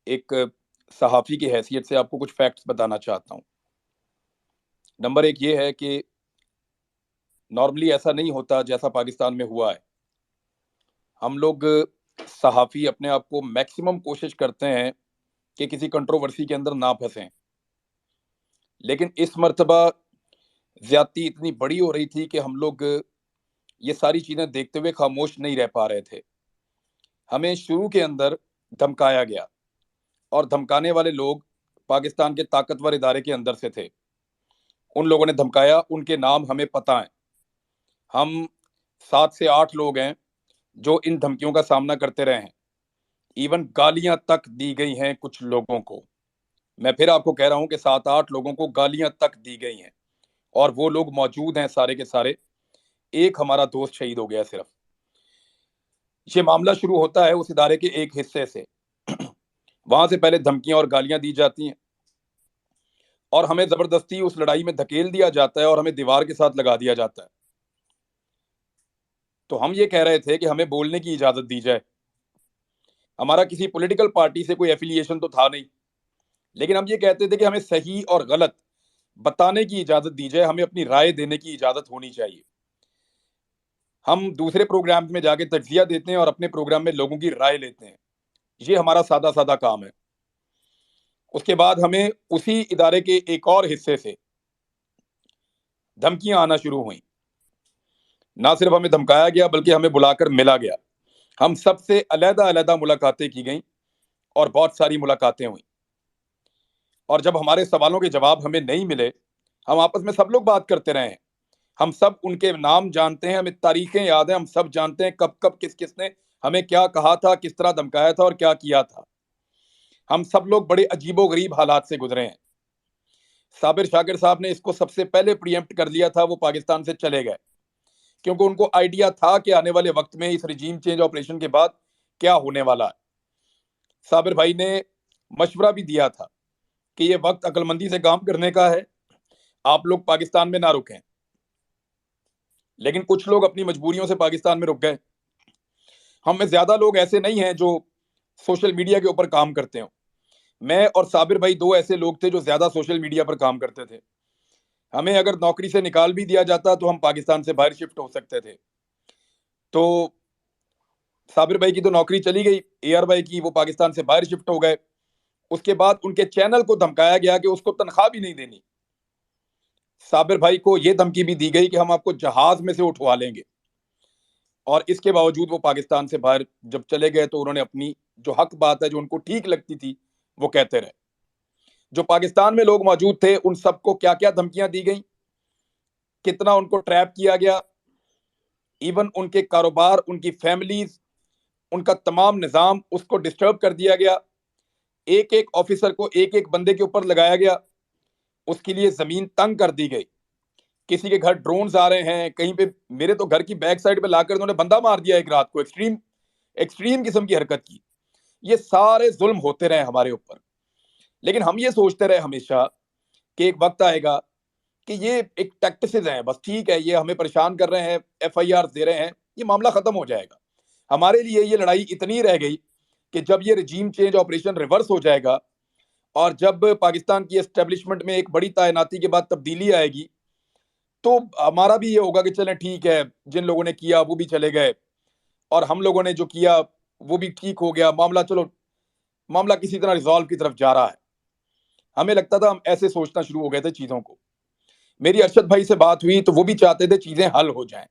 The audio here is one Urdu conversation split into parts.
ایک صحافی کی حیثیت سے آپ کو کچھ فیکٹس بتانا چاہتا ہوں۔ نمبر ایک یہ ہے کہ نارملی ایسا نہیں ہوتا جیسا پاکستان میں ہوا ہے۔ ہم لوگ صحافی اپنے آپ کو میکسیمم کوشش کرتے ہیں کہ کسی کنٹروورسی کے اندر نہ پھنسیں، لیکن اس مرتبہ زیادتی اتنی بڑی ہو رہی تھی کہ ہم لوگ یہ ساری چیزیں دیکھتے ہوئے خاموش نہیں رہ پا رہے تھے۔ ہمیں شروع کے اندر دھمکایا گیا، اور دھمکانے والے لوگ پاکستان کے طاقتور ادارے کے اندر سے تھے۔ ان لوگوں نے دھمکایا، ان کے نام ہمیں پتہ ہیں۔ ہم 7 سے 8 لوگ ہیں جو ان دھمکیوں کا سامنا کرتے رہے ہیں۔ ایون گالیاں تک دی گئی ہیں کچھ لوگوں کو۔ میں پھر آپ کو کہہ رہا ہوں کہ 7 8 لوگوں کو گالیاں تک دی گئی ہیں، اور وہ لوگ موجود ہیں سارے کے سارے۔ ایک ہمارا دوست شہید ہو گیا صرف۔ یہ معاملہ شروع ہوتا ہے اس ادارے کے ایک حصے سے۔ وہاں سے پہلے دھمکیاں اور گالیاں دی جاتی ہیں، اور ہمیں زبردستی اس لڑائی میں دھکیل دیا جاتا ہے، اور ہمیں دیوار کے ساتھ لگا دیا جاتا ہے۔ تو ہم یہ کہہ رہے تھے کہ ہمیں بولنے کی اجازت دی جائے۔ ہمارا کسی پولیٹیکل پارٹی سے کوئی ایفیلیشن تو تھا نہیں، لیکن ہم یہ کہتے تھے کہ ہمیں صحیح اور غلط بتانے کی اجازت دی جائے، ہمیں اپنی رائے دینے کی اجازت ہونی چاہیے۔ ہم دوسرے پروگرام میں جا کے تجزیہ دیتے ہیں اور اپنے پروگرام میں لوگوں کی رائے لیتے ہیں۔ یہ ہمارا سادہ سادہ کام ہے۔ اس کے بعد ہمیں اسی ادارے کے ایک اور حصے سے دھمکیاں آنا شروع ہوئیں۔ نہ صرف ہمیں دھمکایا گیا بلکہ ہمیں بلا کر ملا گیا۔ ہم سب سے علیحدہ علیحدہ ملاقاتیں کی گئیں، اور بہت ساری ملاقاتیں ہوئیں۔ اور جب ہمارے سوالوں کے جواب ہمیں نہیں ملے، ہم آپس میں سب لوگ بات کرتے رہے ہیں۔ ہم سب ان کے نام جانتے ہیں، ہمیں تاریخیں یاد ہیں، ہم سب جانتے ہیں کب کب کس کس نے ہمیں کیا کہا تھا، کس طرح دھمکایا تھا اور کیا کیا تھا۔ ہم سب لوگ بڑے عجیب و غریب حالات سے گزرے ہیں۔ صابر شاکر صاحب نے اس کو سب سے پہلے پریمپٹ کر لیا تھا، وہ پاکستان سے چلے گئے، کیونکہ ان کو آئیڈیا تھا کہ آنے والے وقت میں اس رجیم چینج آپریشن کے بعد کیا ہونے والا ہے۔ صابر بھائی نے مشورہ بھی دیا تھا کہ یہ وقت عقل مندی سے کام کرنے کا ہے، آپ لوگ پاکستان میں نہ رکیں۔ لیکن کچھ لوگ اپنی مجبوریوں سے پاکستان میں رک گئے۔ ہم میں زیادہ لوگ ایسے نہیں ہیں جو سوشل میڈیا کے اوپر کام کرتے ہوں۔ میں اور صابر بھائی دو ایسے لوگ تھے جو زیادہ سوشل میڈیا پر کام کرتے تھے۔ ہمیں اگر نوکری سے نکال بھی دیا جاتا تو ہم پاکستان سے باہر شفٹ ہو سکتے تھے۔ تو صابر بھائی کی تو نوکری چلی گئی، اے آر بھائی کی وہ پاکستان سے باہر شفٹ ہو گئے۔ اس کے بعد ان کے چینل کو دھمکایا گیا کہ اس کو تنخواہ بھی نہیں دینی۔ صابر بھائی کو یہ دھمکی بھی دی گئی کہ ہم آپ کو جہاز میں سے اٹھوا لیں گے، اور اس کے باوجود وہ پاکستان سے باہر جب چلے گئے تو انہوں نے اپنی جو حق بات ہے، جو ان کو ٹھیک لگتی تھی، وہ کہتے رہے۔ جو پاکستان میں لوگ موجود تھے ان سب کو کیا کیا دھمکیاں دی گئیں، کتنا ان کو ٹریپ کیا گیا، ایون ان کے کاروبار، ان کی فیملیز، ان کا تمام نظام اس کو ڈسٹرب کر دیا گیا۔ ایک ایک آفیسر کو ایک ایک بندے کے اوپر لگایا گیا، اس کے لیے زمین تنگ کر دی گئی۔ کسی کے گھر ڈرونز آ رہے ہیں، کہیں پہ میرے تو گھر کی بیک سائڈ پہ لا کر انہوں نے بندہ مار دیا ایک رات کو، ایکسٹریم قسم کی حرکت کی۔ یہ سارے ظلم ہوتے رہے ہمارے اوپر، لیکن ہم یہ سوچتے رہے ہمیشہ کہ ایک وقت آئے گا کہ یہ ایک ٹیکٹسز ہیں، بس ٹھیک ہے، یہ ہمیں پریشان کر رہے ہیں، ایف آئی آر دے رہے ہیں، یہ معاملہ ختم ہو جائے گا۔ ہمارے لیے یہ لڑائی اتنی رہ گئی کہ جب یہ رجیم چینج آپریشن ریورس ہو جائے گا، اور جب پاکستان کی اسٹیبلشمنٹ میں ایک بڑی تعیناتی کے بعد تبدیلی آئے گی، تو ہمارا بھی یہ ہوگا کہ چلیں ٹھیک ہے، جن لوگوں نے کیا وہ بھی چلے گئے، اور ہم لوگوں نے جو کیا وہ بھی ٹھیک ہو گیا، معاملہ چلو، معاملہ کسی طرح ریزالو کی طرف جا رہا ہے۔ ہمیں لگتا تھا، ہم ایسے سوچنا شروع ہو گئے تھے چیزوں کو۔ میری ارشد بھائی سے بات ہوئی تو وہ بھی چاہتے تھے چیزیں حل ہو جائیں۔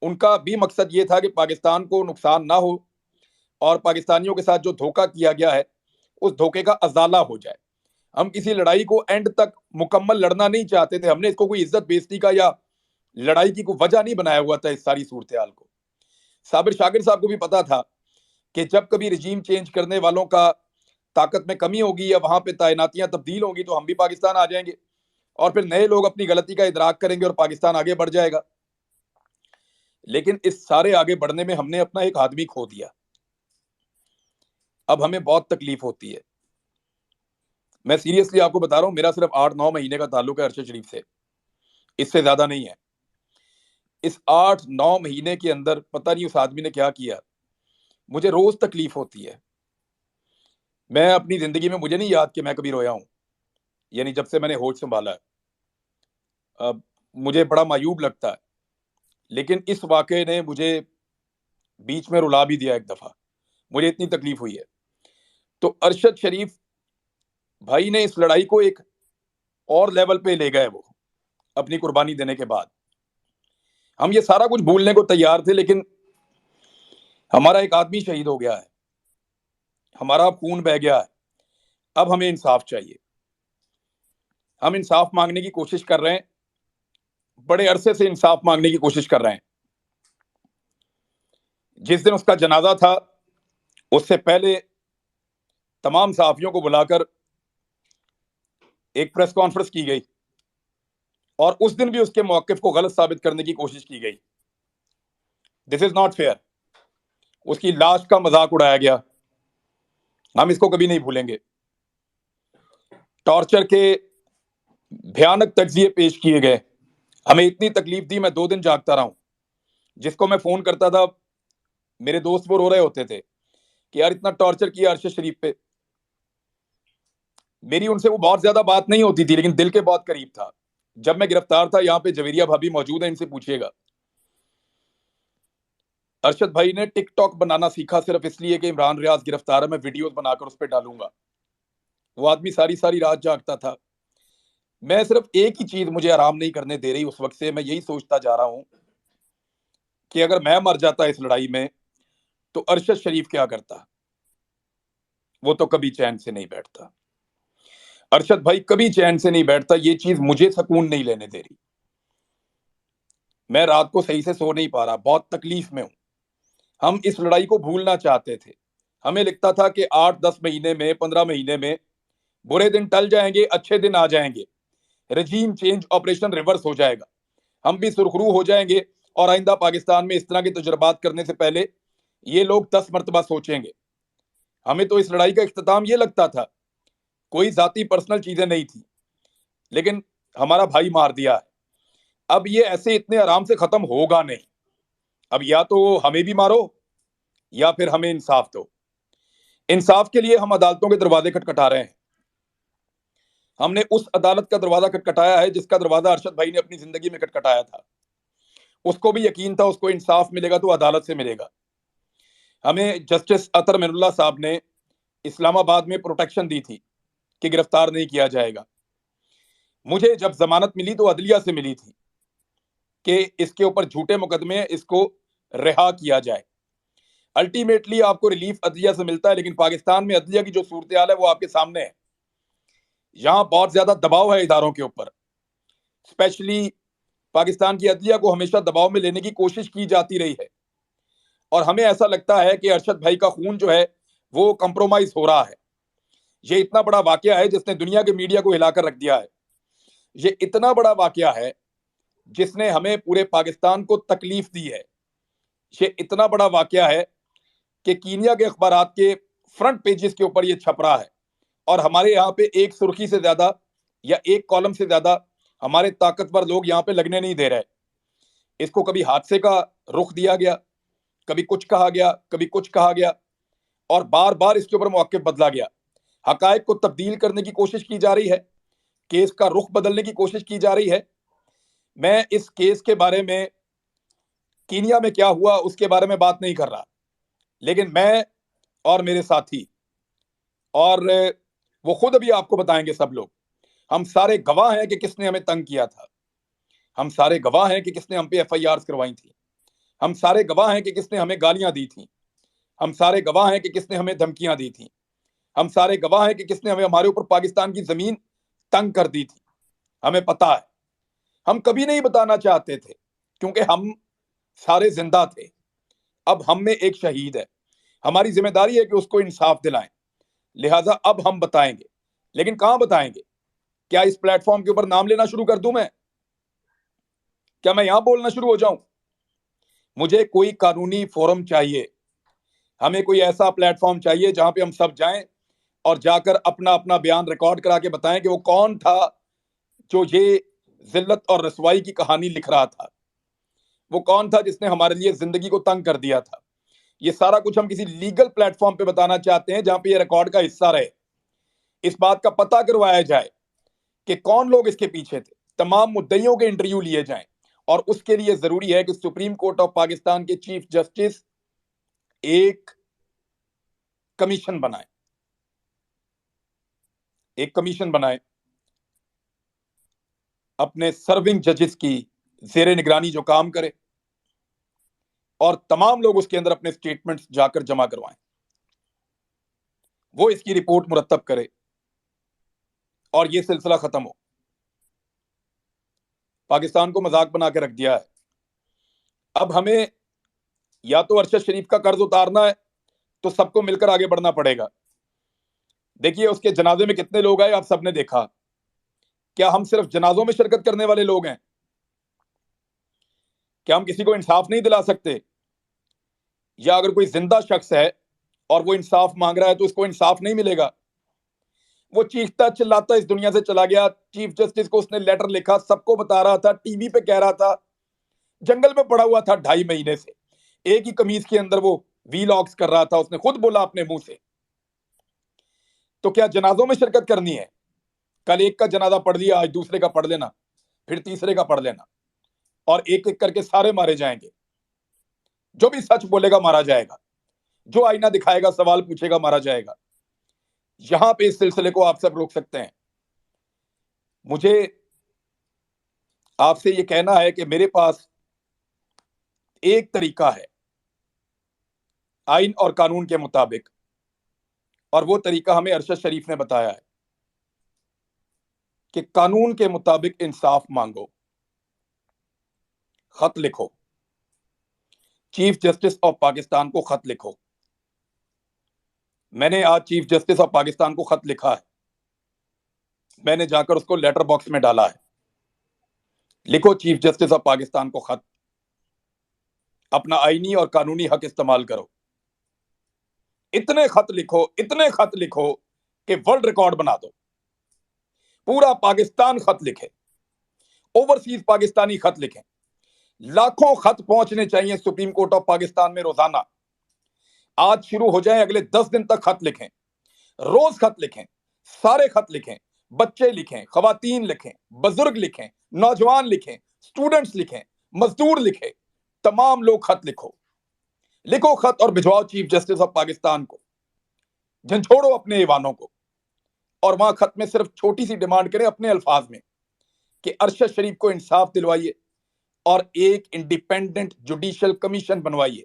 ان کا بھی مقصد یہ تھا کہ پاکستان کو نقصان نہ ہو، اور پاکستانیوں کے ساتھ جو دھوکہ کیا گیا ہے اس دھوکے کا ازالہ ہو جائے۔ ہم کسی لڑائی کو اینڈ تک مکمل لڑنا نہیں چاہتے تھے، ہم نے اس کو کوئی عزت بیزتی کا یا لڑائی کی کوئی وجہ نہیں بنایا ہوا تھا اس ساری صورتحال کو۔ صابر شاکر صاحب کو بھی پتا تھا کہ جب کبھی رجیم چینج کرنے والوں کا طاقت میں کمی ہوگی یا وہاں پہ تعیناتیاں تبدیل ہوں گی تو ہم بھی پاکستان آ جائیں گے، اور پھر نئے لوگ اپنی غلطی کا ادراک کریں گے اور پاکستان آگے بڑھ جائے گا۔ لیکن اس سارے آگے بڑھنے میں ہم نے اپنا ایک آدمی کھو دیا۔ اب ہمیں بہت تکلیف ہوتی ہے۔ میں سیریسلی آپ کو بتا رہا ہوں، میرا صرف 8 9 مہینے کا تعلق ہے ارشد شریف سے، اس سے زیادہ نہیں ہے۔ اس 8 9 مہینے کے اندر پتہ نہیں اس آدمی نے کیا کیا، مجھے روز تکلیف ہوتی ہے۔ میں اپنی زندگی میں مجھے نہیں یاد کہ میں کبھی رویا ہوں، یعنی جب سے میں نے ہوش سنبھالا ہے۔ اب مجھے بڑا معیوب لگتا ہے، لیکن اس واقعے نے مجھے بیچ میں رلا بھی دیا ایک دفعہ، مجھے اتنی تکلیف ہوئی ہے۔ تو ارشد شریف بھائی نے اس لڑائی کو ایک اور لیول پہ لے گئے، وہ اپنی قربانی دینے کے بعد۔ ہم یہ سارا کچھ بھولنے کو تیار تھے، لیکن ہمارا ایک آدمی شہید ہو گیا ہے، ہمارا خون بہ گیا ہے، اب ہمیں انصاف چاہیے۔ ہم انصاف مانگنے کی کوشش کر رہے ہیں، بڑے عرصے سے انصاف مانگنے کی کوشش کر رہے ہیں۔ جس دن اس کا جنازہ تھا، اس سے پہلے تمام صحافیوں کو بلا کر ایک پریس کانفرنس کی گئی، اور اس دن بھی اس کے موقف کو غلط ثابت کرنے کی کوشش کی گئی۔ دس از ناٹ فیئر۔ اس کی لاش کا مذاق اڑایا گیا، ہم اس کو کبھی نہیں بھولیں گے۔ ٹارچر کے بھیانک تجزیے پیش کیے گئے، ہمیں اتنی تکلیف دی، میں 2 دن جاگتا رہا ہوں۔ جس کو میں فون کرتا تھا، میرے دوست وہ رو رہے ہوتے تھے کہ یار اتنا ٹارچر کیا ارشد شریف پہ۔ میری ان سے وہ بہت زیادہ بات نہیں ہوتی تھی، لیکن دل کے بہت قریب تھا۔ جب میں گرفتار تھا، یہاں پہ جویریہ بھابی موجود ہیں، ان سے پوچھیے گا، ارشد بھائی نے ٹک ٹاک بنانا سیکھا صرف اس لیے کہ عمران ریاض گرفتار ہے، میں ویڈیوز بنا کر اس پہ ڈالوں گا۔ وہ آدمی ساری ساری رات جاگتا تھا۔ میں صرف ایک ہی چیز مجھے آرام نہیں کرنے دے رہی اس وقت سے، میں یہی سوچتا جا رہا ہوں کہ اگر میں مر جاتا اس لڑائی میں تو ارشد شریف کیا کرتا؟ وہ تو کبھی چین سے نہیں بیٹھتا، ارشد بھائی کبھی چین سے نہیں بیٹھتا۔ یہ چیز مجھے سکون نہیں لینے دے رہی، میں رات کو صحیح سے سو نہیں پا رہا، بہت تکلیف میں ہوں۔ ہم اس لڑائی کو بھولنا چاہتے تھے، ہمیں لگتا تھا کہ 8-10 مہینے میں، 15 مہینے میں برے دن ٹل جائیں گے، اچھے دن آ جائیں گے، رجیم چینج آپریشن ریورس ہو جائے گا، ہم بھی سرخرو ہو جائیں گے، اور آئندہ پاکستان میں اس طرح کے تجربات کرنے سے پہلے یہ لوگ 10 مرتبہ سوچیں گے۔ ہمیں تو اس لڑائی کا اختتام یہ لگتا تھا، کوئی ذاتی پرسنل چیزیں نہیں تھی، لیکن ہمارا بھائی مار دیا ہے۔ اب یہ ایسے اتنے آرام سے ختم ہوگا نہیں، اب یا تو ہمیں بھی مارو یا پھر ہمیں انصاف دو۔ انصاف کے لیے ہم عدالتوں کے دروازے کھٹکھٹا رہے ہیں۔ ہم نے اس عدالت کا دروازہ کھٹکھٹایا ہے جس کا دروازہ ارشد بھائی نے اپنی زندگی میں کھٹکھٹایا تھا۔ اس کو بھی یقین تھا اس کو انصاف ملے گا تو عدالت سے ملے گا۔ ہمیں جسٹس اطہر من اللہ صاحب نے اسلام آباد میں پروٹیکشن دی تھی کہ گرفتار نہیں کیا جائے گا۔ مجھے جب ضمانت ملی تو عدلیہ سے ملی تھی کہ اس کے اوپر جھوٹے مقدمے، اس کو رہا کیا جائے۔ الٹیمیٹلی آپ کو ریلیف عدلیہ سے ملتا ہے، لیکن پاکستان میں عدلیہ کی جو صورتحال ہے وہ آپ کے سامنے ہے۔ یہاں بہت زیادہ دباؤ ہے اداروں کے اوپر، اسپیشلی پاکستان کی عدلیہ کو ہمیشہ دباؤ میں لینے کی کوشش کی جاتی رہی ہے، اور ہمیں ایسا لگتا ہے کہ ارشد بھائی کا خون جو ہے وہ کمپرومائز ہو رہا ہے۔ یہ اتنا بڑا واقعہ ہے جس نے دنیا کے میڈیا کو ہلا کر رکھ دیا ہے، یہ اتنا بڑا واقعہ ہے جس نے ہمیں پورے پاکستان کو تکلیف دی ہے، یہ اتنا بڑا واقعہ ہے کہ کینیا کے اخبارات کے فرنٹ پیجز کے اوپر یہ چھپ رہا ہے، اور ہمارے یہاں پہ ایک سرخی سے زیادہ یا ایک کالم سے زیادہ ہمارے طاقتور لوگ یہاں پہ لگنے نہیں دے رہے۔ اس کو کبھی حادثے کا رخ دیا گیا، کبھی کچھ کہا گیا، کبھی کچھ کہا گیا، اور بار بار اس کے اوپر موقف بدلا گیا۔ حقائق کو تبدیل کرنے کی کوشش کی جا رہی ہے، کیس کا رخ بدلنے کی کوشش کی جا رہی ہے۔ میں اس کیس کے بارے میں، کینیا میں کیا ہوا اس کے بارے میں بات نہیں کر رہا، لیکن میں اور میرے ساتھی، اور وہ خود ابھی آپ کو بتائیں گے سب لوگ، ہم سارے گواہ ہیں کہ کس نے ہمیں تنگ کیا تھا، ہم سارے گواہ ہیں کہ کس نے ہم پہ FIRs کروائی تھی، ہم سارے گواہ ہیں کہ کس نے ہمیں گالیاں دی تھیں، ہم سارے گواہ ہیں کہ کس نے ہمیں دھمکیاں دی تھیں، ہم سارے گواہ ہیں کہ کس نے ہمارے اوپر پاکستان کی زمین تنگ کر دی تھی۔ ہمیں پتا ہے، ہم کبھی نہیں بتانا چاہتے تھے کیونکہ ہم سارے زندہ تھے۔ اب ہم میں ایک شہید ہے، ہماری ذمہ داری ہے کہ اس کو انصاف دلائیں، لہٰذا اب ہم بتائیں گے، لیکن کہاں بتائیں گے؟ کیا اس پلیٹ فارم کے اوپر نام لینا شروع کر دوں میں؟ کیا میں یہاں بولنا شروع ہو جاؤں؟ مجھے کوئی قانونی فورم چاہیے، ہمیں کوئی ایسا پلیٹ فارم چاہیے جہاں پہ ہم سب جائیں اور جا کر اپنا اپنا بیان ریکارڈ کرا کے بتائیں کہ وہ کون تھا جو یہ ذلت اور رسوائی کی کہانی لکھ رہا تھا، وہ کون تھا جس نے ہمارے لیے زندگی کو تنگ کر دیا تھا۔ یہ سارا کچھ ہم کسی لیگل پلیٹ فارم پہ بتانا چاہتے ہیں جہاں پہ یہ ریکارڈ کا حصہ رہے، اس بات کا پتہ کروایا جائے کہ کون لوگ اس کے پیچھے تھے، تمام مدعیوں کے انٹرویو لیے جائیں، اور اس کے لیے ضروری ہے کہ سپریم کورٹ آف پاکستان کے چیف جسٹس ایک کمیشن بنائے اپنے سرونگ ججز کی زیر نگرانی جو کام کرے، اور تمام لوگ اس کے اندر اپنے سٹیٹمنٹس جا کر جمع کروائیں، وہ اس کی رپورٹ مرتب کرے اور یہ سلسلہ ختم ہو۔ پاکستان کو مذاق بنا کے رکھ دیا ہے۔ اب ہمیں یا تو ارشد شریف کا قرض اتارنا ہے تو سب کو مل کر آگے بڑھنا پڑے گا۔ دیکھیے اس کے جنازے میں کتنے لوگ آئے آپ سب نے دیکھا، کیا ہم صرف جنازوں میں شرکت کرنے والے لوگ ہیں؟ کیا ہم کسی کو انصاف نہیں دلا سکتے؟ یا اگر کوئی زندہ شخص ہے اور وہ انصاف مانگ رہا ہے تو اس کو انصاف نہیں ملے گا؟ وہ چیختا چلاتا اس دنیا سے چلا گیا، چیف جسٹس کو اس نے لیٹر لکھا، سب کو بتا رہا تھا، ٹی وی پہ کہہ رہا تھا، جنگل میں پڑا ہوا تھا 2.5 مہینے سے، ایک ہی قمیض کے اندر وہ ویلاگز کر رہا تھا، اس نے خود بولا اپنے منہ سے۔ تو کیا جنازوں میں شرکت کرنی ہے؟ کل ایک کا جنازہ پڑھ لیا، آج دوسرے کا پڑھ لینا، پھر تیسرے کا پڑھ لینا، اور ایک ایک کر کے سارے مارے جائیں گے۔ جو بھی سچ بولے گا مارا جائے گا، جو آئینہ دکھائے گا، سوال پوچھے گا، مارا جائے گا۔ یہاں پہ اس سلسلے کو آپ سب روک سکتے ہیں۔ مجھے آپ سے یہ کہنا ہے کہ میرے پاس ایک طریقہ ہے آئین اور قانون کے مطابق، اور وہ طریقہ ہمیں ارشد شریف نے بتایا ہے کہ قانون کے مطابق انصاف مانگو، خط لکھو، چیف جسٹس آف پاکستان کو خط لکھو۔ میں نے آج چیف جسٹس آف پاکستان کو خط لکھا ہے، میں نے جا کر اس کو لیٹر باکس میں ڈالا ہے۔ لکھو چیف جسٹس آف پاکستان کو خط، اپنا آئینی اور قانونی حق استعمال کرو۔ اتنے خط لکھو کہ ورلڈ ریکارڈ بنا دو، پورا پاکستان خط لکھے، اوورسیز پاکستانی خط لکھیں، لاکھوں خط پہنچنے چاہیے سپریم کورٹ آف پاکستان میں روزانہ۔ آج شروع ہو جائیں، اگلے 10 دن تک خط لکھیں، روز خط لکھیں، سارے خط لکھیں، بچے لکھیں، خواتین لکھیں، بزرگ لکھیں، نوجوان لکھیں، سٹوڈنٹس لکھیں، مزدور لکھیں، تمام لوگ خط لکھو خط اور بھجواؤ چیف جسٹس آف پاکستان کو، جھنجھوڑو اپنے ایوانوں کو، اور وہاں خط میں صرف چھوٹی سی ڈیمانڈ کریں اپنے الفاظ میں کہ ارشد شریف کو انصاف دلوائیے اور ایک انڈیپینڈنٹ جوڈیشل کمیشن بنوائیے